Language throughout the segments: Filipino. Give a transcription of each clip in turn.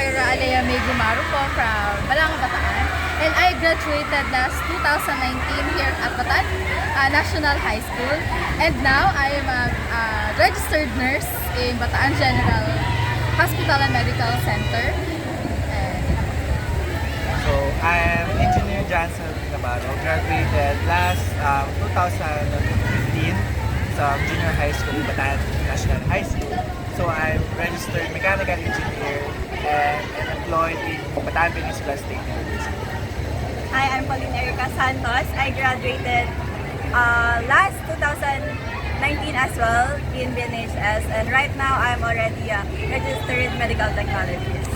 Kyra Alea May Gumaro po from Balanga, Bataan. And I graduated last 2019 here at Bataan National High School. And now I am a registered nurse in Bataan General Hospital and Medical Center. So, I'm Engineer Jansen Navarro, graduated last 2015 sa junior high school, Bataan National High School. So, I'm registered mechanical engineer and employed in Bataan Peninsula State University. Hi, I'm Pauline Erica Santos. I graduated last 2019 as well in BNHS, and right now I'm already a registered medical technologist.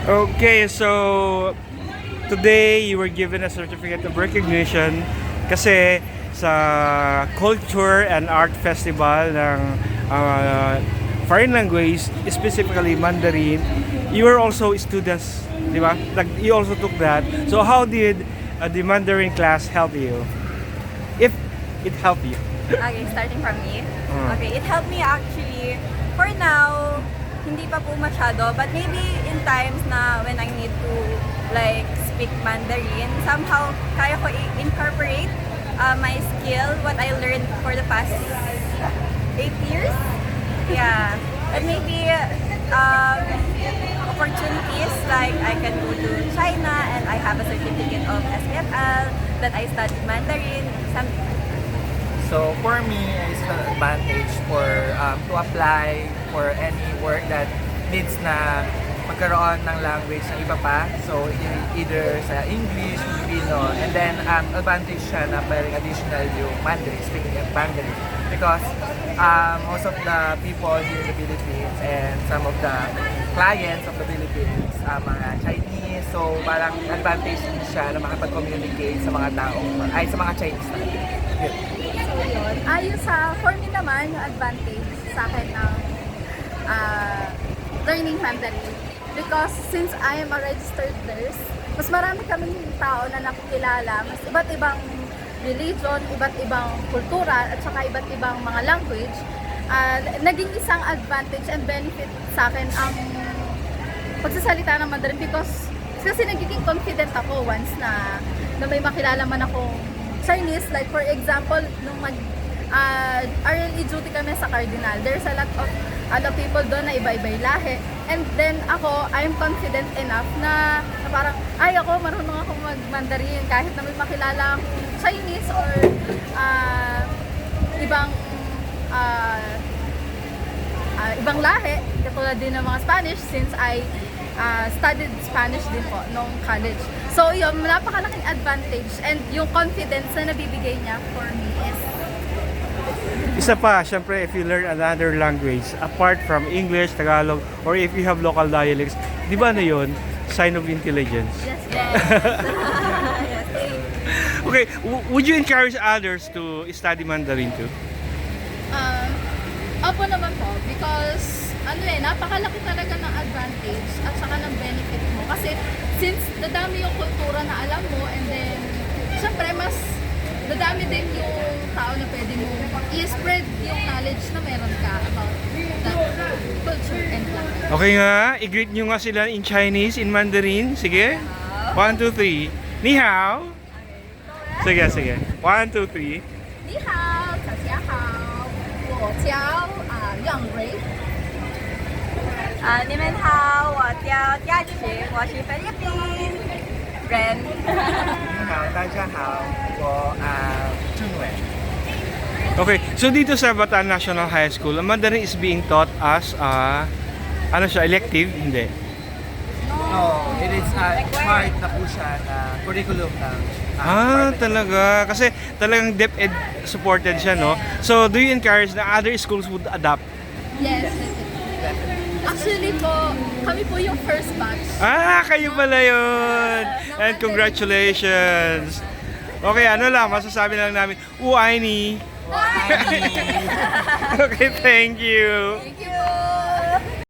Okay, so today you were given a certificate of recognition kasi sa Culture and Art Festival ng foreign language, specifically Mandarin, you were also students, di ba? You also took that. So how did the Mandarin class help you? If it helped you? Okay, starting from me. Okay, it helped me actually. For now, hindi pa po masyado, but maybe in times na when I need to like speak Mandarin, somehow kaya ko incorporate my skill, what I learned for the past 8 years. Yeah, and maybe opportunities like I can go to China and I have a certificate of SPFL that I studied Mandarin, something like that. So, for me, it's an advantage for to apply for any work that needs na magkaroon ng language ng iba pa. So, either sa English, Filipino, and then advantage siya na mayroong additional yung Mandarin, speaking of Mandarin. Because most of the people here in the Philippines and some of the clients of the Philippines, mga Chinese, so parang advantage din siya na makapag-communicate sa mga sa mga Chinese na. Yun. So yun, for me naman, yung advantage sa akin ng learning Mandarin. Because since I am a registered nurse, mas marami kaming tao na nakikilala, mas iba't ibang religion, iba't ibang kultura, at saka iba't ibang mga language. Naging isang advantage and benefit sa akin ang pagsasalita ng Mandarin because kasi nagiging confident ako once na may makilala man akong Chinese. Like for example, nung RLE duty kami sa Cardinal, there's a lot of other people doon na iba-iba'y lahi. And then ako, I'm confident enough na parang, ako marunong ako mag-Mandarin kahit na may makilala akong Chinese or ibang lahi, katulad din ng mga Spanish since I studied Spanish din po nung college. So yun, napakalaking advantage and yung confidence na nabibigay niya for me is Isa pa, syempre, if you learn another language, apart from English, Tagalog, or if you have local dialects, di ba na yun? Sign of intelligence. yes. Okay, would you encourage others to study Mandarin too? Opo naman po, because napakalaki talaga ng advantage at saka ng benefit mo. Kasi since dadami yung kultura na alam mo, and then syempre mas dadami din yung tao na pwede mo i-spread yung knowledge na meron ka about that culture and language. Okay nga, i-greet nyo nga sila in Chinese, in Mandarin. Sige. 1, 2, 3. Ni hao. Sige. 1, 2, 3. 你好，大家好，我叫杨蕊。你们好，我叫佳琪，我是菲律宾人。你好，大家好，我Chun Wen. Okay, so dito sa Bataan National High School, ang Mandarin is being taught as elective? Hindi. No, it is part na po siya na curriculum ng Talaga. Kasi talagang DepEd supported siya, no? So, do you encourage na other schools would adopt? Yes. Actually po, kami po yung first batch. Kayo pala yun! And congratulations! Okay, masasabi lang namin, Uaini! Okay, thank you! Thank you po!